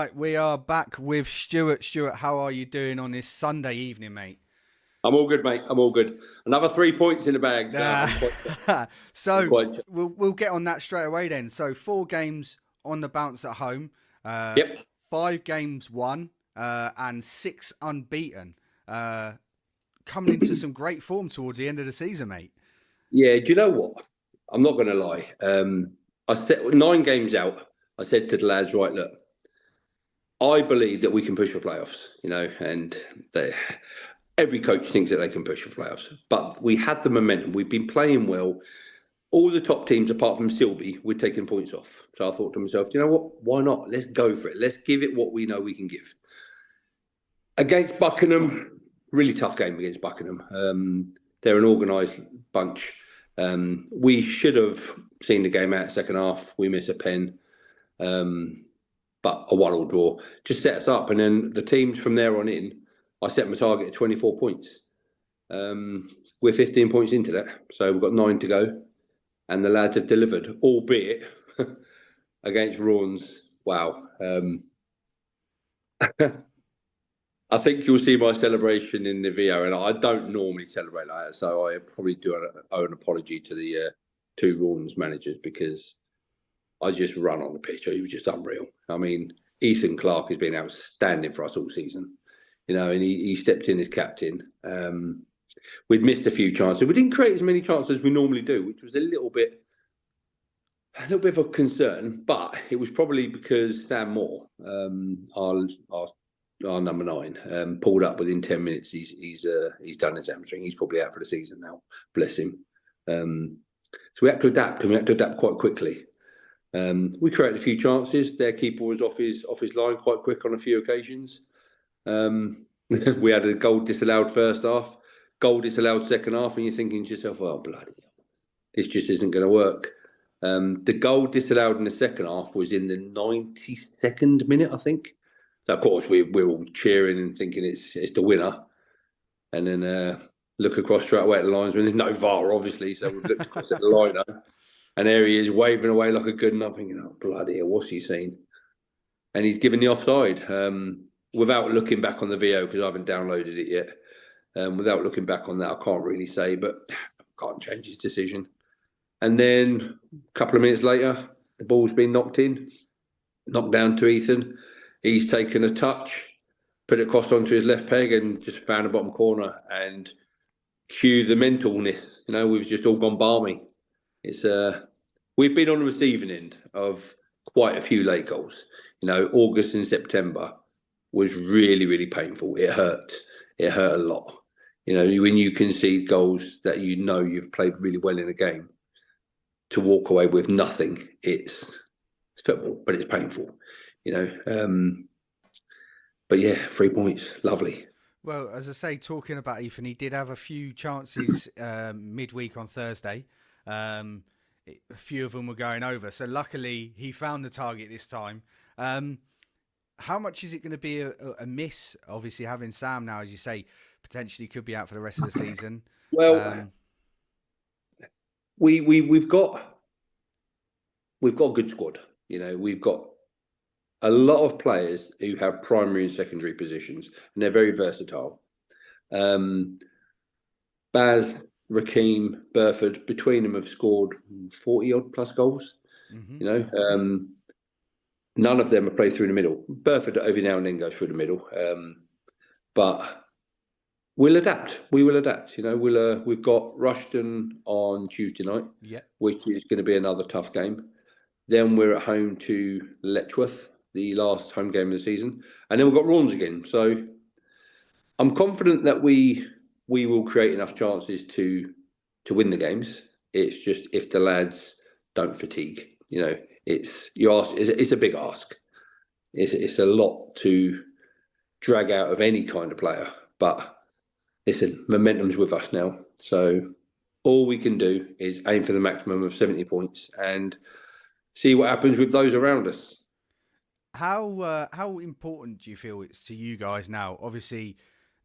Right, we are back with Stuart. Stuart, how are you doing on this Sunday evening, mate? I'm all good, mate. I'm all good. Another 3 points in the bag, so I'm quite, I'm So quite. we'll get on that straight away then. So 4 games on the bounce at home, uh, Yep. 5 games won, and 6 unbeaten. Uh, Coming into some great form towards the end of the season, mate. Yeah. Do you know what? I'm not going to lie. I said 9 games out. I said to the lads, right, look, I believe that we can push for playoffs. And they, every coach thinks that they can push for playoffs. But we had the momentum. We've been playing well. All the top teams, apart from Silby, we're taking points off. So I thought to myself, do you know what? Why not? Let's go for it. Let's give it what we know we can give. Against Buckingham, really tough game against Buckingham. They're an organised bunch. We should have seen the game out second half. We miss a pen, but a 1-1 draw just set us up. And then the teams from there on in, I set my target at 24 points. We're 15 points into that, so we've got 9 to go, and the lads have delivered, albeit against Raunds. Wow. I think you'll see my celebration in the video, and I don't normally celebrate like that, so I probably do owe an apology to the 2 Raunds managers, because I just run on the pitch. He was just unreal. I mean, Ethan Clark has been outstanding for us all season, and he stepped in as captain. We'd missed a few chances. We didn't create as many chances as we normally do, which was a little bit of a concern, but it was probably because Sam Moore, our number 9, pulled up within 10 minutes. He's done his hamstring. He's probably out for the season now. Bless him. So we had to adapt, and we had to adapt quite quickly. We created a few chances. Their keeper was off his line quite quick on a few occasions. We had a goal disallowed first half, goal disallowed second half, and you're thinking to yourself, "Oh bloody hell, this just isn't going to work." The goal disallowed in the second half was in the 92nd minute, I think. So of course we're all cheering and thinking it's the winner, and then look across straight away at the linesman. There's no VAR, obviously, so we've looked across at the liner, and there he is waving away like a good enough. Thinking, "Oh bloody hell, what's he seen?" And he's given the offside without looking back on the video, because I haven't downloaded it yet. Without looking back on that, I can't really say, but I can't change his decision. And then a couple of minutes later, the ball's been knocked down to Ethan. He's taken a touch, put it across onto his left peg, and just found the bottom corner. And cue the mentalness. We've just all gone balmy. It's we've been on the receiving end of quite a few late goals. August and September was really, really painful. It hurt. It hurt a lot. When you concede goals that you've played really well in a game, to walk away with nothing, it's football, but it's painful. But yeah, 3 points, lovely. Well, as I say, talking about Ethan, he did have a few chances midweek on Thursday. A few of them were going over, so luckily he found the target this time. How much is it going to be a miss? Obviously, having Sam now, as you say, potentially could be out for the rest of the season. Well, we've got a good squad. We've got a lot of players who have primary and secondary positions, and they're very versatile. Baz, Rakeem, Burford, between them have scored 40 odd plus goals. Mm-hmm. None of them have played through the middle. Burford every now and then goes through the middle, but we'll adapt. We will adapt. We've got Rushden on Tuesday night, which is going to be another tough game. Then we're at home to Letchworth, the last home game of the season, and then we've got Raunds again. So I'm confident that we will create enough chances to win the games. It's just if the lads don't fatigue. It's a big ask. It's a lot to drag out of any kind of player, but listen, momentum's with us now. So all we can do is aim for the maximum of 70 points and see what happens with those around us. How important do you feel it's to you guys now? Obviously,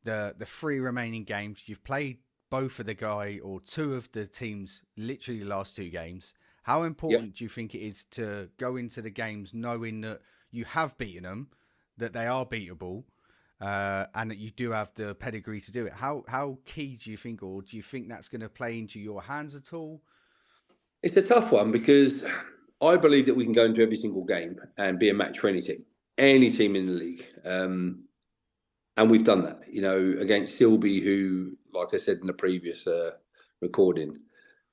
the 3 remaining games, you've played both of the guy or 2 of the teams literally the last 2 games. How important do you think it is to go into the games knowing that you have beaten them, that they are beatable, and that you do have the pedigree to do it. How key do you think, or do you think that's going to play into your hands at all? It's a tough one because I believe that we can go into every single game and be a match for any team in the league. And we've done that, against Silby, who, like I said in the previous recording,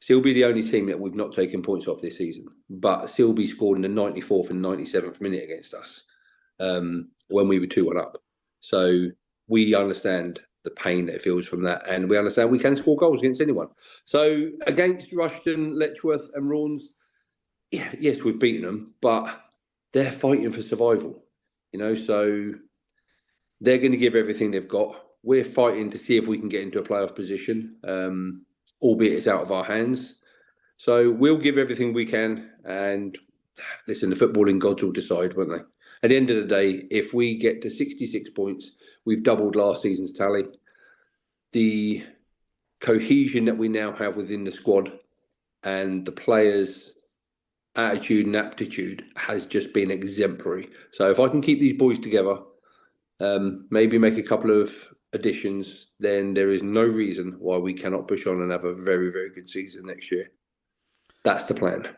Silby the only team that we've not taken points off this season. But Silby scored in the 94th and 97th minute against us when we were 2-1 up. So we understand the pain that it feels from that, and we understand we can score goals against anyone. So against Rushden, Letchworth and Raunds, yes, we've beaten them, but they're fighting for survival, so they're going to give everything they've got. We're fighting to see if we can get into a playoff position, albeit it's out of our hands. So we'll give everything we can, and listen, the footballing gods will decide, won't they? At the end of the day, if we get to 66 points, we've doubled last season's tally. The cohesion that we now have within the squad and the players' attitude and aptitude has just been exemplary. So if I can keep these boys together, maybe make a couple of additions, then there is no reason why we cannot push on and have a very, very good season next year. That's the plan.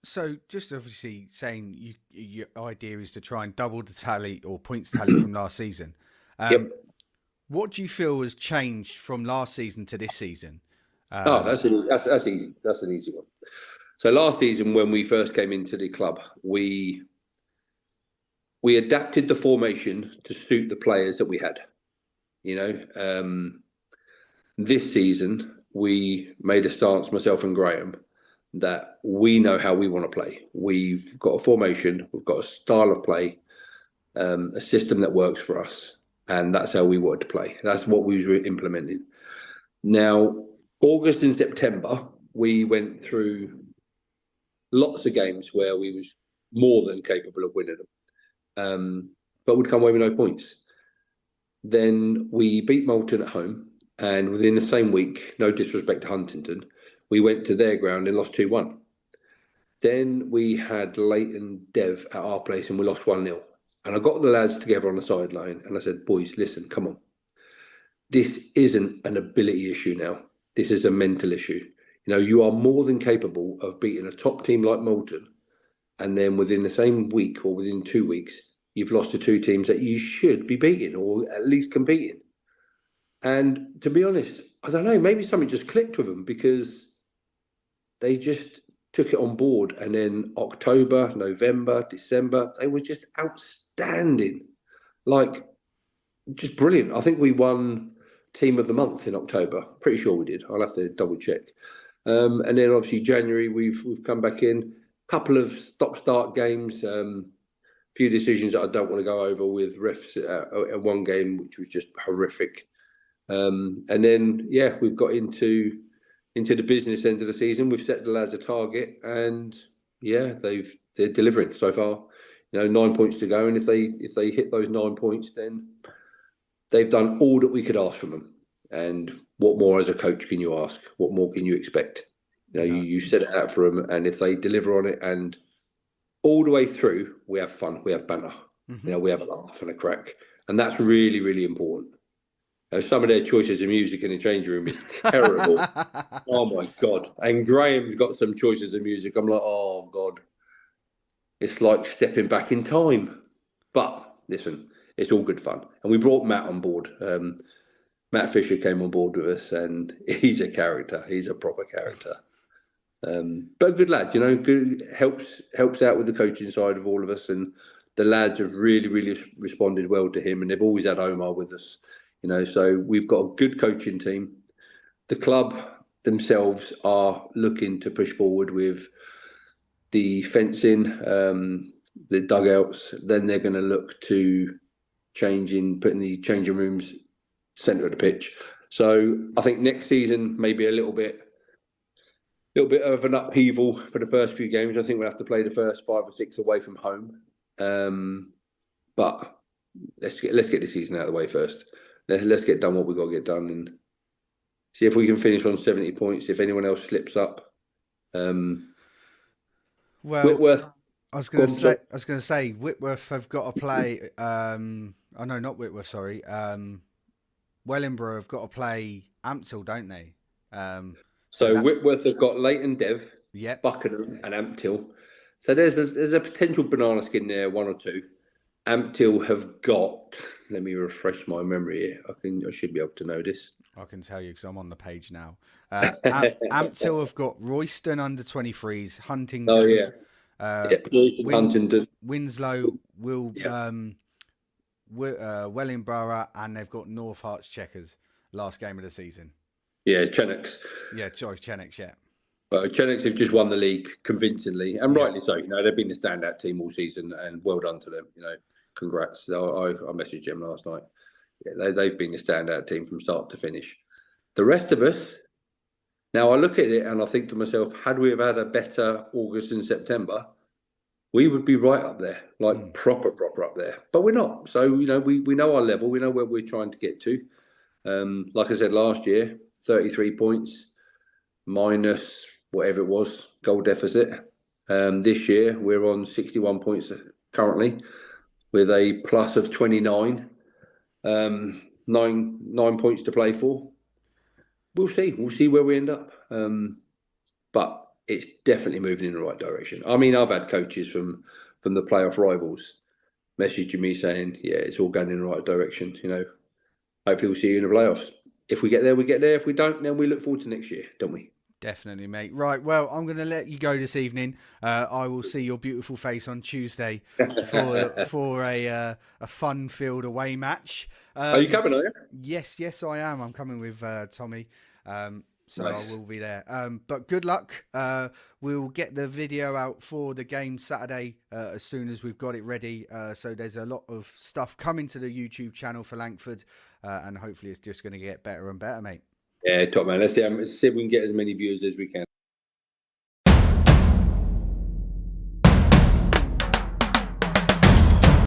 So, just obviously saying your idea is to try and double the tally or points tally from last season. Yep. What do you feel has changed from last season to this season? That's easy. That's an easy one. So last season, when we first came into the club, we adapted the formation to suit the players that we had. This season we made a stance, myself and Graham, that we know how we want to play. We've got a formation, we've got a style of play, a system that works for us, and that's how we want to play. That's what we was implementing. Now, August and September, we went through lots of games where we was more than capable of winning them, but would come away with no points. Then we beat Moulton at home, and within the same week, no disrespect to Huntington, we went to their ground and lost 2-1. Then we had Leighton Dev at our place and we lost 1-0. And I got the lads together on the sideline and I said, boys, listen, come on. This isn't an ability issue now. This is a mental issue. You are more than capable of beating a top team like Moulton, and then within the same week or within 2 weeks, you've lost to two teams that you should be beating or at least competing. And to be honest, I don't know, maybe something just clicked with them because they just took it on board. And then October, November, December, they were just outstanding. Like, just brilliant. I think we won Team of the Month in October. Pretty sure we did. I'll have to double check. And then obviously January, we've come back in. Couple of stop-start games. Few decisions that I don't want to go over with refs at one game, which was just horrific. And then, we've got into the business end of the season. We've set the lads a target, and they're delivering so far. 9 points to go, and if they hit those 9 points, then they've done all that we could ask from them. And what more as a coach can you ask? What more can you expect? You set it out for them, and if they deliver on it, and all the way through, we have fun, we have banter, we have a laugh and a crack, and that's really, really important. Some of their choices of music in the changing room is terrible. Oh my God! And Graham's got some choices of music. I'm like, oh God, it's like stepping back in time. But listen, it's all good fun, and we brought Matt on board. Matt Fisher came on board with us, and he's a character. He's a proper character. But a good lad, good, helps out with the coaching side of all of us, and the lads have really, really responded well to him, and they've always had Omar with us, so we've got a good coaching team. The club themselves are looking to push forward with the fencing, the dugouts. Then they're going to look to putting the changing rooms centre of the pitch. So I think next season maybe a little bit of an upheaval for the first few games. I think we'll have to play the first 5 or 6 away from home. But let's get the season out of the way first. Let's get done what we've got to get done and see if we can finish on 70 points. If anyone else slips up, well, Whitworth I was Go going to on, say, sorry. Whitworth have got to play. Oh no, not Whitworth. Sorry, Wellingborough have got to play Ampthill, don't they? So So that, Whitworth have got Leighton Dev, yep. Buckingham, and Amptill. So there's a potential banana skin there, one or two. Amptill have got. Let me refresh my memory here. I should be able to know this. I can tell you because I'm on the page now. Ampthill have got Royston under 23s, Oh Huntingdon, yeah, uh, yeah. Royston, Win, Huntingdon. Winslow, Will, Yeah, Wellingborough, and they've got North Hearts Checkers. Last game of the season. yeah. Chenix. Yeah, sorry, Chenix, yeah. Well, Chenix have just won the league convincingly, and Yeah, rightly so. You know, they've been the standout team all season, and well done to them. You know, congrats. So I messaged them last night. Yeah, they've been the standout team from start to finish. The rest of us, now I look at it and I think to myself, had we have had a better August and September, we would be right up there, like proper up there. But we're not. So, you know, we know our level, we know where we're trying to get to. Like I said last year, 33 points minus whatever it was, goal deficit. This year, we're on 61 points currently with a plus of 29, nine points to play for. We'll see. We'll see where we end up. But it's definitely moving in the right direction. I mean, I've had coaches from the playoff rivals messaging me saying, "Yeah, it's all going in the right direction." You know, hopefully we'll see you in the playoffs. If we get there, we get there. If we don't, then we look forward to next year, don't we? definitely, mate. Right, well, I'm going to let you go this evening. I will see your beautiful face on Tuesday for a fun-filled away match. Are you coming? Are you? Yes, I am. I'm coming with Tommy. So Nice. I will be there. But good luck. We'll get the video out for the game Saturday as soon as we've got it ready. So there's a lot of stuff coming to the YouTube channel for Langford, and hopefully it's just going to get better and better, mate. Yeah, top man. Let's see if we can get as many viewers as we can.